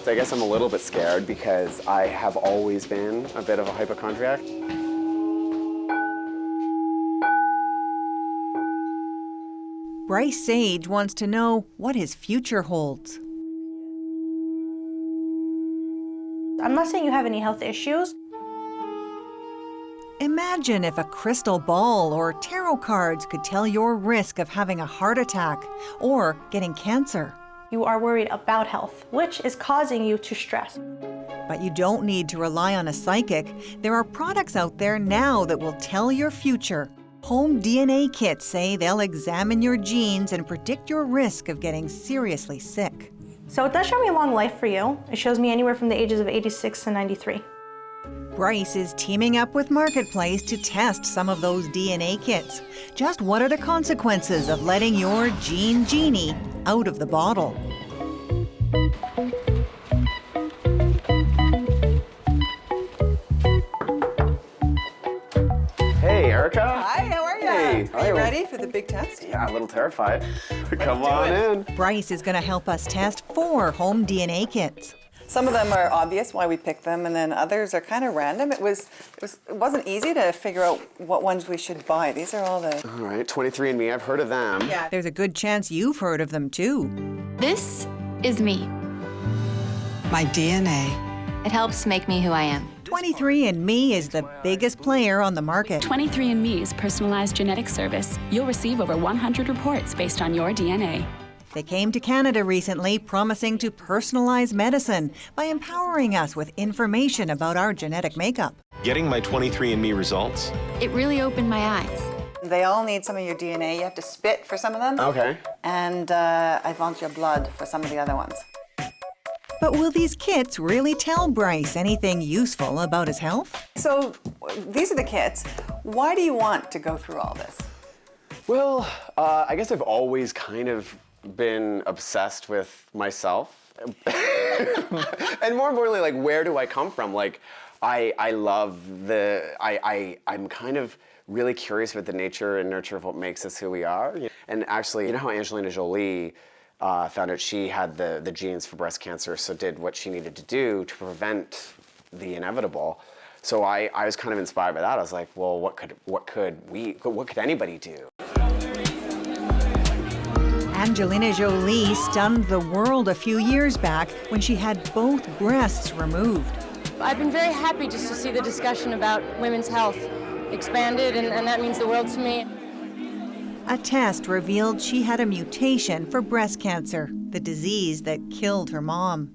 I guess I'm a little bit scared because I have always been a bit of a hypochondriac. Bryce Sage wants to know what his future holds. I'm not saying you have any health issues. Imagine if a crystal ball or tarot cards could tell your risk of having a heart attack or getting cancer. You are worried about health, which is causing you to stress. But you don't need to rely on a psychic. There are products out there now that will tell your future. Home DNA kits say they'll examine your genes and predict your risk of getting seriously sick. So it does show me a long life for you. It shows me anywhere from the ages of 86 to 93. Bryce is teaming up with Marketplace to test some of those DNA kits. Just what are the consequences of letting your gene genie out of the bottle? Hey, Erica. Hi, how are you? Hey. Are you ready for the big test? Yeah, a little terrified. Come on in. Bryce is going to help us test 4 home DNA kits. Some of them are obvious why we picked them, and then others are kind of random. It wasn't easy to figure out what ones we should buy. These are all the... All right, 23andMe, I've heard of them. Yeah. There's a good chance you've heard of them too. This is me. My DNA. It helps make me who I am. 23andMe is the biggest player on the market. 23andMe's personalized genetic service. You'll receive over 100 reports based on your DNA. They came to Canada recently promising to personalize medicine by empowering us with information about our genetic makeup. Getting my 23andMe results, It really opened my eyes. They all need some of your DNA. You have to spit for some of them. Okay. And I want your blood for some of the other ones. But will these kits really tell Bryce anything useful about his health? So these are the kits. Why do you want to go through all this? Well, I guess I've always kind of been obsessed with myself. And more importantly, like, where do I come from? Like, I love I'm kind of really curious about the nature and nurture of what makes us who we are. And actually, you know how Angelina Jolie found out she had the genes for breast cancer, so did what she needed to do to prevent the inevitable. So I was kind of inspired by that. I was like, well, what could anybody do? Angelina Jolie stunned the world a few years back when she had both breasts removed. I've been very happy just to see the discussion about women's health expanded, and that means the world to me. A test revealed she had a mutation for breast cancer, the disease that killed her mom.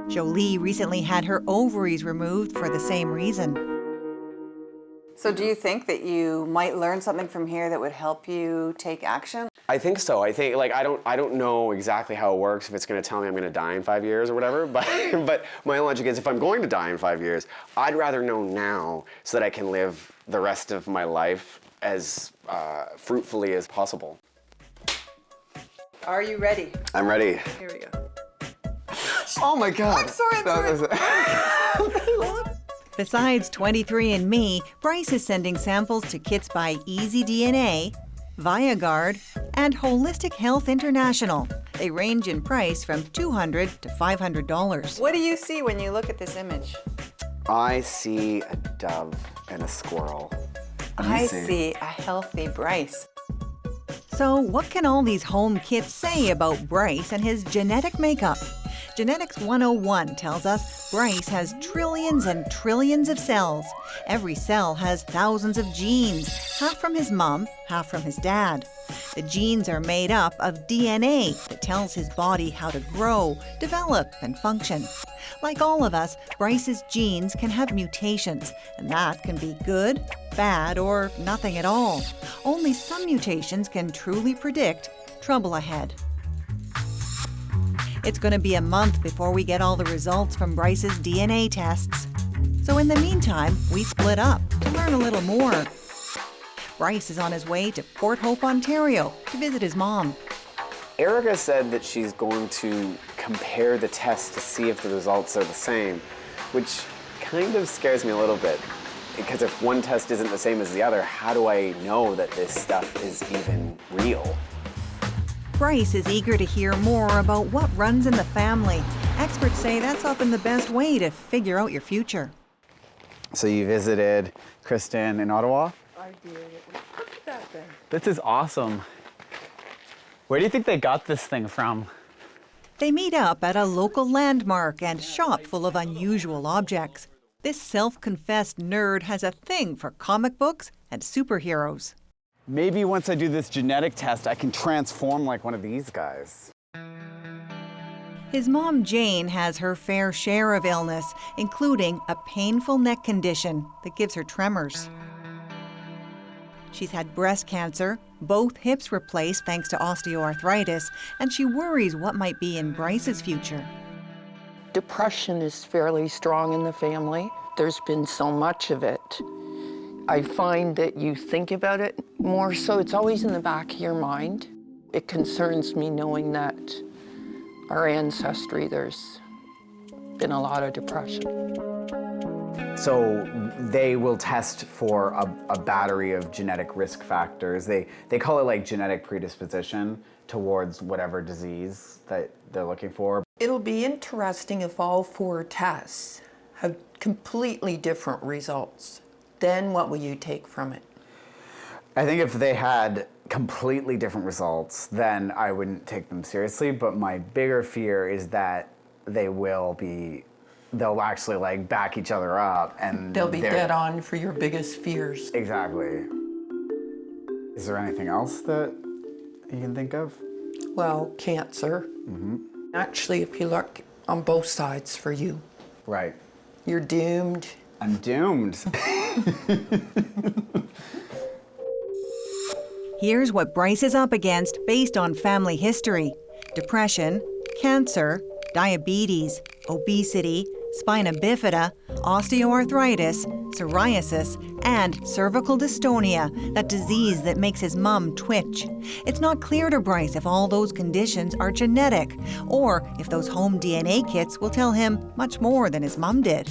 Jolie recently had her ovaries removed for the same reason. So do you think that you might learn something from here that would help you take action? I think so. I think, like, I don't know exactly how it works, if it's going to tell me I'm going to die in 5 years or whatever, but my logic is if I'm going to die in 5 years, I'd rather know now so that I can live the rest of my life as fruitfully as possible. Are you ready? I'm ready. Here we go. Oh my God. I'm sorry. Besides 23andMe, Bryce is sending samples to kits by Easy DNA, ViaGuard, and Holistic Health International. They range in price from $200 to $500. What do you see when you look at this image? I see a dove and a squirrel. I see a healthy Bryce. So what can all these home kits say about Bryce and his genetic makeup? Genetics 101 tells us Bryce has trillions and trillions of cells. Every cell has thousands of genes, half from his mom, half from his dad. The genes are made up of DNA that tells his body how to grow, develop, and function. Like all of us, Bryce's genes can have mutations, and that can be good, bad, or nothing at all. Only some mutations can truly predict trouble ahead. It's going to be a month before we get all the results from Bryce's DNA tests. So in the meantime, we split up to learn a little more. Bryce is on his way to Port Hope, Ontario to visit his mom. Erica said that she's going to compare the tests to see if the results are the same, which kind of scares me a little bit. Because if one test isn't the same as the other, how do I know that this stuff is even real? Bryce is eager to hear more about what runs in the family. Experts say that's often the best way to figure out your future. So you visited Kristen in Ottawa? I did. Look at that thing. This is awesome. Where do you think they got this thing from? They meet up at a local landmark and shop full of unusual objects. This self-confessed nerd has a thing for comic books and superheroes. Maybe once I do this genetic test, I can transform like one of these guys. His mom, Jane, has her fair share of illness, including a painful neck condition that gives her tremors. She's had breast cancer, both hips replaced thanks to osteoarthritis, and she worries what might be in Bryce's future. Depression is fairly strong in the family. There's been so much of it. I find that you think about it more so. It's always in the back of your mind. It concerns me knowing that our ancestry, there's been a lot of depression. So they will test for a battery of genetic risk factors. They call it like genetic predisposition towards whatever disease that they're looking for. It'll be interesting if all 4 tests have completely different results. Then what will you take from it? I think if they had completely different results, then I wouldn't take them seriously. But my bigger fear is that they'll actually like back each other up and They'll be dead on for your biggest fears. Exactly. Is there anything else that you can think of? Well, cancer. Actually, if you look on both sides for you. Right. You're doomed. I'm doomed. Here's what Bryce is up against based on family history: depression, cancer, diabetes, obesity, spina bifida, osteoarthritis, psoriasis, and cervical dystonia, that disease that makes his mum twitch. It's not clear to Bryce if all those conditions are genetic, or if those home DNA kits will tell him much more than his mum did.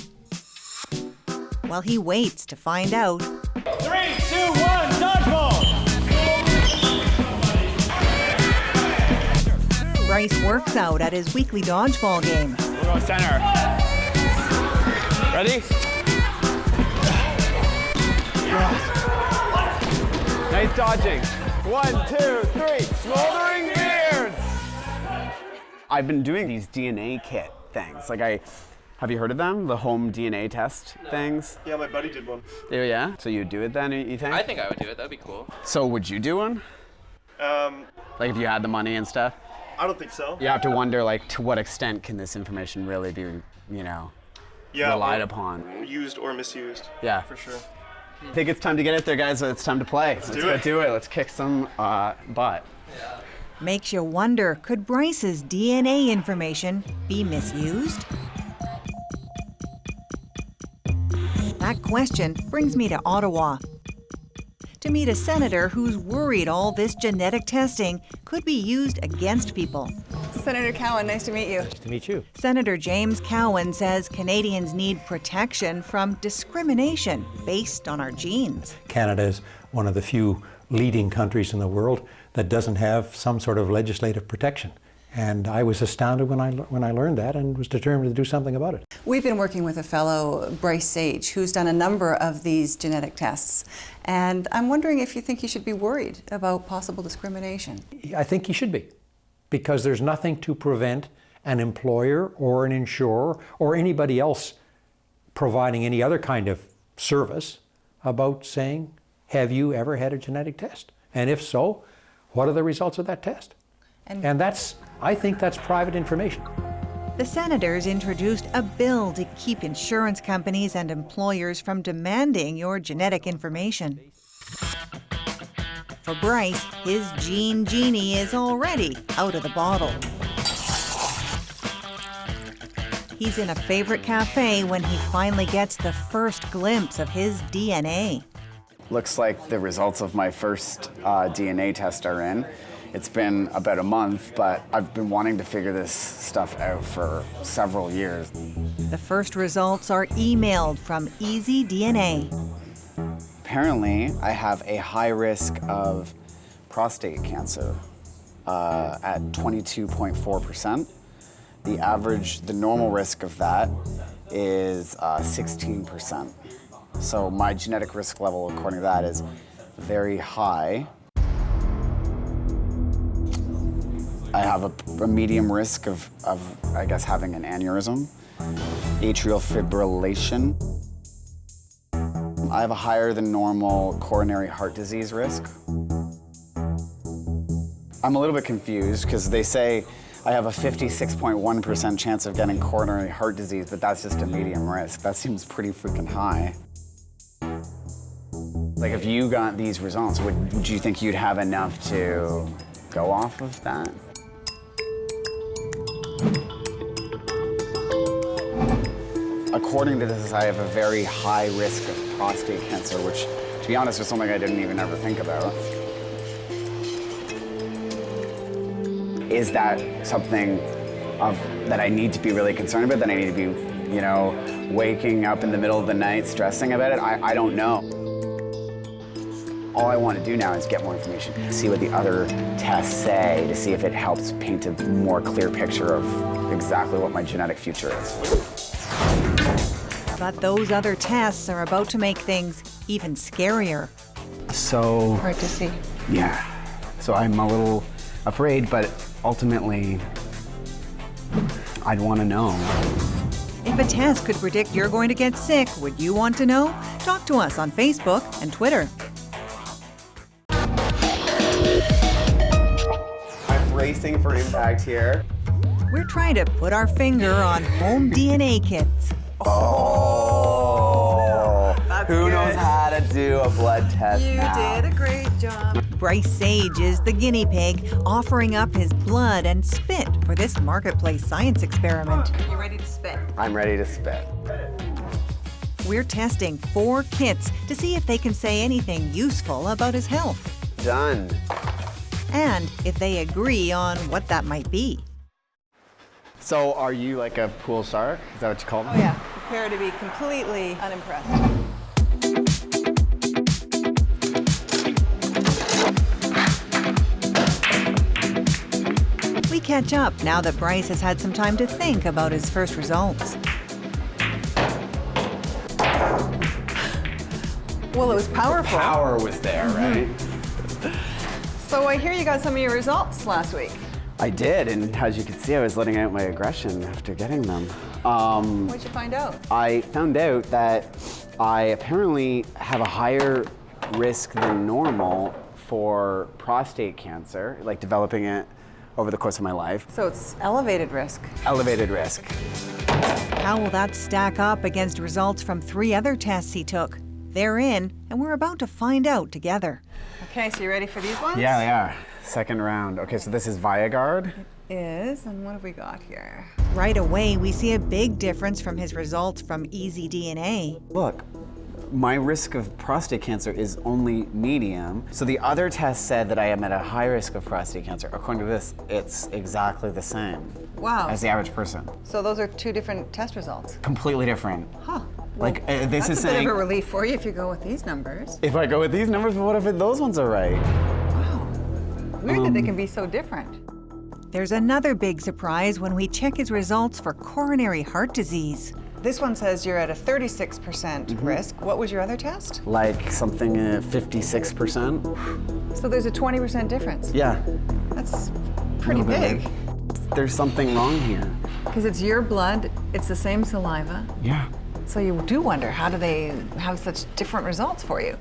While he waits to find out, 3, 2, 1, dodgeball! Bryce works out at his weekly dodgeball game. We're going center. Ready? Nice dodging. 1, 2, 3. Smoldering beards. I've been doing these DNA kit things. Have you heard of them? The home DNA test things? Yeah, my buddy did one. Oh, yeah? So you'd do it then, you think? I think I would do it. That'd be cool. So would you do one? Like if you had the money and stuff? I don't think so. You have to wonder, like, to what extent can this information really be, relied upon? Used or misused. Yeah. For sure. I think it's time to get it there, guys. It's time to play. Let's do it. Let's kick some butt. Makes you wonder, could Bryce's DNA information be misused? That question brings me to Ottawa, to meet a senator who's worried all this genetic testing could be used against people. Senator Cowan, nice to meet you. Nice to meet you. Senator James Cowan says Canadians need protection from discrimination based on our genes. Canada is one of the few leading countries in the world that doesn't have some sort of legislative protection. And I was astounded when I learned that and was determined to do something about it. We've been working with a fellow, Bryce Sage, who's done a number of these genetic tests. And I'm wondering if you think he should be worried about possible discrimination. I think he should be, because there's nothing to prevent an employer or an insurer or anybody else providing any other kind of service about saying, have you ever had a genetic test? And if so, what are the results of that test? And I think that's private information. The senators introduced a bill to keep insurance companies and employers from demanding your genetic information. For Bryce, his gene Genie is already out of the bottle. He's in a favorite cafe when he finally gets the first glimpse of his DNA. Looks like the results of my first DNA test are in. It's been about a month, but I've been wanting to figure this stuff out for several years. The first results are emailed from Easy DNA. Apparently, I have a high risk of prostate cancer. at 22.4%. The normal risk of that is 16%. So my genetic risk level, according to that, is very high. I have a medium risk of, I guess, having an aneurysm, atrial fibrillation. I have a higher than normal coronary heart disease risk. I'm a little bit confused because they say I have a 56.1% chance of getting coronary heart disease, but that's just a medium risk. That seems pretty freaking high. Like, if you got these results, would you think you'd have enough to go off of that? According to this, I have a very high risk of prostate cancer, which, to be honest, was something I didn't even ever think about. Is that something that I need to be really concerned about, that I need to be, waking up in the middle of the night stressing about it? I don't know. All I want to do now is get more information, see what the other tests say, to see if it helps paint a more clear picture of exactly what my genetic future is. But those other tests are about to make things even scarier. So... Hard to see. Yeah. So I'm a little afraid, but ultimately, I'd want to know. If a test could predict you're going to get sick, would you want to know? Talk to us on Facebook and Twitter. I'm bracing for impact here. We're trying to put our finger on home DNA kits. Oh, that's who good. knows how to do a blood test now? You did a great job. Bryce Sage is the guinea pig, offering up his blood and spit for this Marketplace science experiment. You ready to spit? I'm ready to spit. We're testing 4 kits to see if they can say anything useful about his health. Done. And if they agree on what that might be. So are you like a pool shark? Is that what you call them? Oh yeah, prepare to be completely unimpressed. We catch up now that Bryce has had some time to think about his first results. Well, it was powerful. Power was there, right? So I hear you got some of your results last week. I did, and as you can see, I was letting out my aggression after getting them. What'd you find out? I found out that I apparently have a higher risk than normal for prostate cancer, like developing it over the course of my life. So it's elevated risk. Elevated risk. How will that stack up against results from 3 other tests he took? They're in, and we're about to find out together. Okay, so you ready for these ones? Yeah, they are. Second round. Okay, so this is Viagard. It is, and what have we got here? Right away, we see a big difference from his results from Easy DNA. Look, my risk of prostate cancer is only medium. So the other test said that I am at a high risk of prostate cancer. According to this, it's exactly the same. Wow. As the average person. So those are 2 different test results. Completely different. Huh. Like, this is That's a saying... bit of a relief for you if you go with these numbers. If I go with these numbers, but what if those ones are right? Wow. Weird that they can be so different. There's another big surprise when we check his results for coronary heart disease. This one says you're at a 36% risk. What was your other test? Like something 56%. So there's a 20% difference. Yeah. That's pretty big. There's something wrong here. Because it's your blood, it's the same saliva. Yeah. So you do wonder, how do they have such different results for you?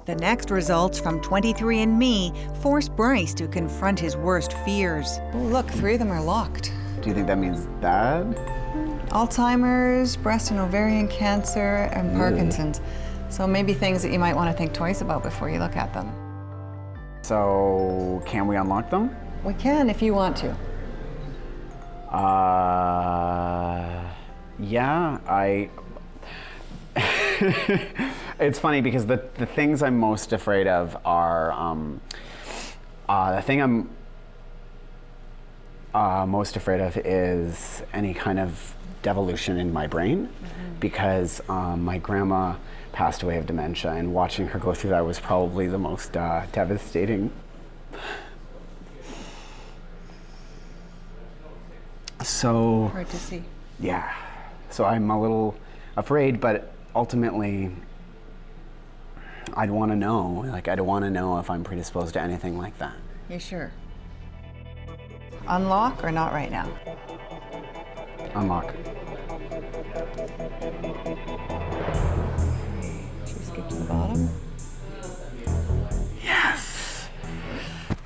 The next results from 23andMe force Bryce to confront his worst fears. Oh, look, 3 of them are locked. Do you think that means bad? Alzheimer's, breast and ovarian cancer, and Parkinson's. So maybe things that you might want to think twice about before you look at them. So, can we unlock them? We can if you want to. Yeah, it's funny because the things I'm most afraid of are, the thing I'm most afraid of is any kind of devolution in my brain, because my grandma passed away of dementia, and watching her go through that was probably the most devastating. So hard to see. Yeah. So I'm a little afraid, but ultimately, I'd want to know. Like, I'd want to know if I'm predisposed to anything like that. You sure? Unlock or not right now? Unlock. Should we skip to the bottom? Yes!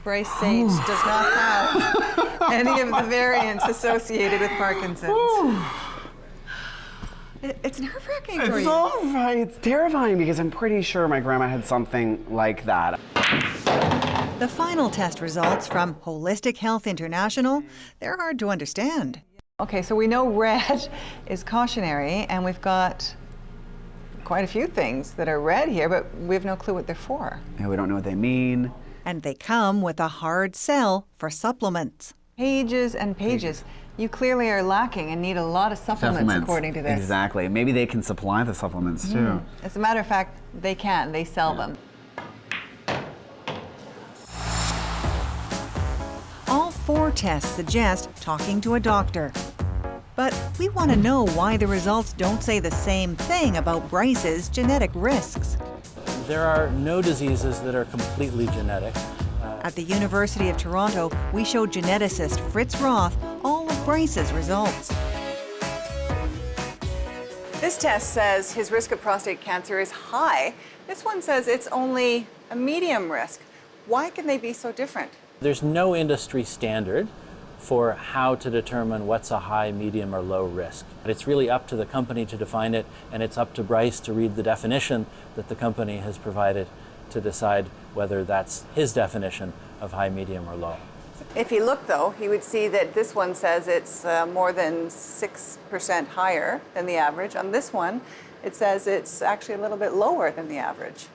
Bryce Sage does not have any of the variants associated with Parkinson's. It's nerve-wracking for It's you. all right. It's terrifying because I'm pretty sure my grandma had something like that. The final test results from Holistic Health International, they're hard to understand. Okay, so we know red is cautionary, and we've got quite a few things that are red here, but we have no clue what they're for. Yeah, we don't know what they mean. And they come with a hard sell for supplements. Pages and pages. You clearly are lacking and need a lot of supplements. According to this. Exactly. Maybe they can supply the supplements too. As a matter of fact, they can. They sell them. All 4 tests suggest talking to a doctor. But we want to know why the results don't say the same thing about Bryce's genetic risks. There are no diseases that are completely genetic. At the University of Toronto, we showed geneticist Fritz Roth all of Bryce's results. This test says his risk of prostate cancer is high. This one says it's only a medium risk. Why can they be so different? There's no industry standard for how to determine what's a high, medium, or low risk. It's really up to the company to define it, and it's up to Bryce to read the definition that the company has provided to decide whether that's his definition of high, medium, or low. If he looked, though, he would see that this one says it's more than 6% higher than the average. On this one, it says it's actually a little bit lower than the average.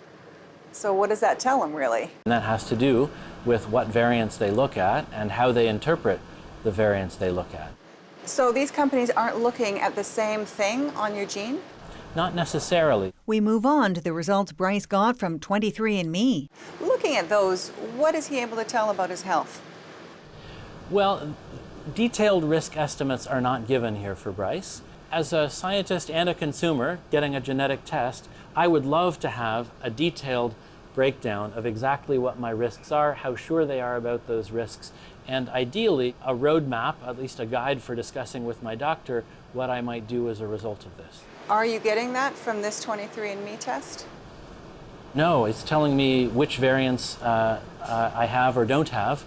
So what does that tell him, really? And that has to do with what variants they look at and how they interpret the variants they look at. So these companies aren't looking at the same thing on your gene? Not necessarily. We move on to the results Bryce got from 23andMe. Looking at those, what is he able to tell about his health? Well, detailed risk estimates are not given here for Bryce. As a scientist and a consumer getting a genetic test, I would love to have a detailed breakdown of exactly what my risks are, how sure they are about those risks, and ideally a roadmap, at least a guide for discussing with my doctor what I might do as a result of this. Are you getting that from this 23andMe test? No, it's telling me which variants I have or don't have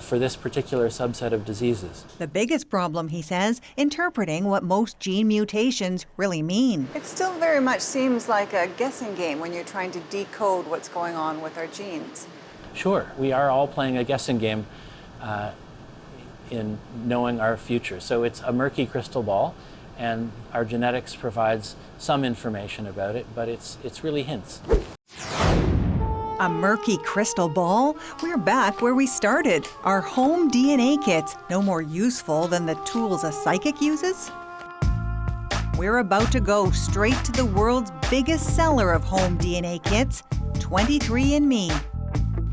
for this particular subset of diseases. The biggest problem, he says, interpreting what most gene mutations really mean. It still very much seems like a guessing game when you're trying to decode what's going on with our genes. Sure, we are all playing a guessing game in knowing our future. So it's a murky crystal ball, and our genetics provides some information about it, but it's really hints. A murky crystal ball? We're back where we started. Are home DNA kits no more useful than the tools a psychic uses? We're about to go straight to the world's biggest seller of home DNA kits, 23andMe.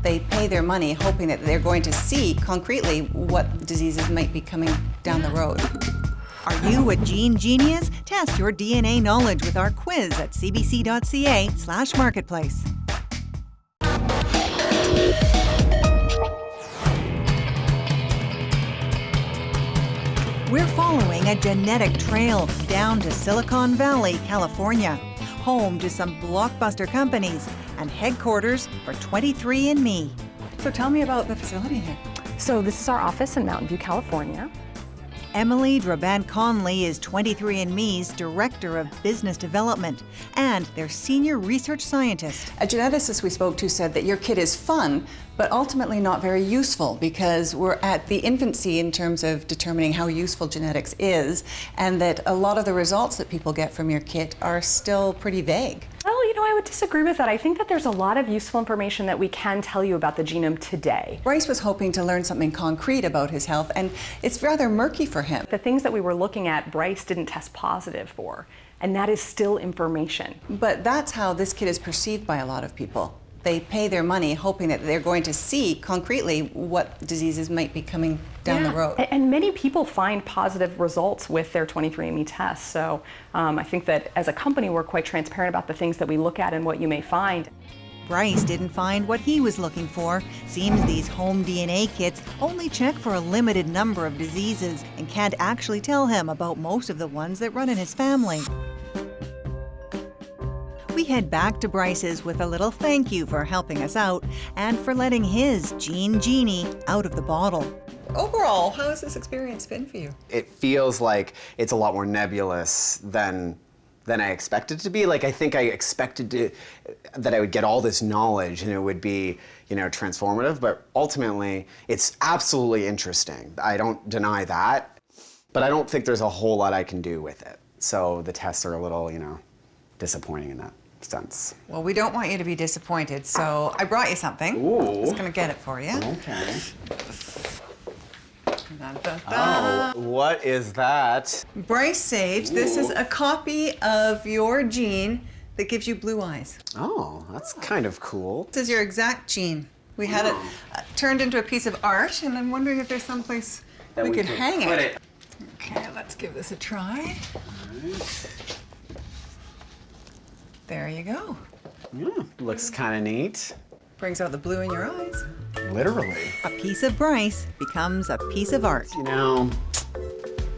They pay their money hoping that they're going to see concretely what diseases might be coming down the road. Are you a gene genius? Test your DNA knowledge with our quiz at cbc.ca/marketplace. We're following a genetic trail down to Silicon Valley, California, home to some blockbuster companies and headquarters for 23andMe. So tell me about the facility here. So this is our office in Mountain View, California. Emily Drabant-Conley is 23andMe's Director of Business Development and their Senior Research Scientist. A geneticist we spoke to said that your kit is fun, but ultimately not very useful because we're at the infancy in terms of determining how useful genetics is, and that a lot of the results that people get from your kit are still pretty vague. Well, I would disagree with that. I think that there's a lot of useful information that we can tell you about the genome today. Bryce was hoping to learn something concrete about his health, and it's rather murky for him. The things that we were looking at, Bryce didn't test positive for, and that is still information. But that's how this kit is perceived by a lot of people. they pay their money hoping that they're going to see concretely what diseases might be coming down the road. And many people find positive results with their 23andMe tests. So I think that as a company, we're quite transparent about the things that we look at and what you may find. Bryce didn't find what he was looking for. Seems these home DNA kits only check for a limited number of diseases and can't actually tell him about most of the ones that run in his family. We head back to Bryce's with a little thank you for helping us out and for letting his Genie out of the bottle. Overall, how has this experience been for you? It feels like it's a lot more nebulous than I expected it to be. Like, I think I expected that I would get all this knowledge and it would be, transformative, but ultimately it's absolutely interesting. I don't deny that, but I don't think there's a whole lot I can do with it. So the tests are a little, disappointing in that sense. Well, we don't want you to be disappointed, so I brought you something. Ooh. I'm just gonna get it for you. Okay. Dun, dun, dun. Oh, what is that? Bryce Sage, this is a copy of your gene that gives you blue eyes. Oh, that's kind of cool. This is your exact gene. We had it turned into a piece of art, and I'm wondering if there's someplace that we could hang it. it. Okay, let's give this a try. There you go. Yeah, looks kind of neat. Brings out the blue in your eyes. Literally. A piece of Bryce becomes a piece of art.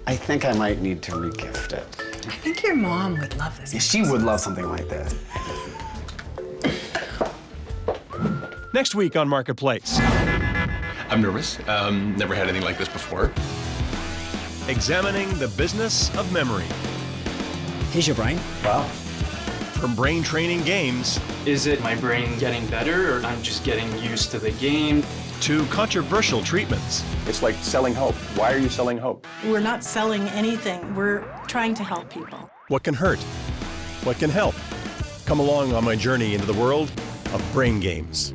I think I might need to regift it. I think your mom would love this. Yeah, she would love something like this. Next week on Marketplace. I'm nervous. Never had anything like this before. Examining the business of memory. Here's your brain. Wow. From brain training games. Is it my brain getting better, or I'm just getting used to the game? To controversial treatments. It's like selling hope. Why are you selling hope? We're not selling anything. We're trying to help people. What can hurt? What can help? Come along on my journey into the world of brain games.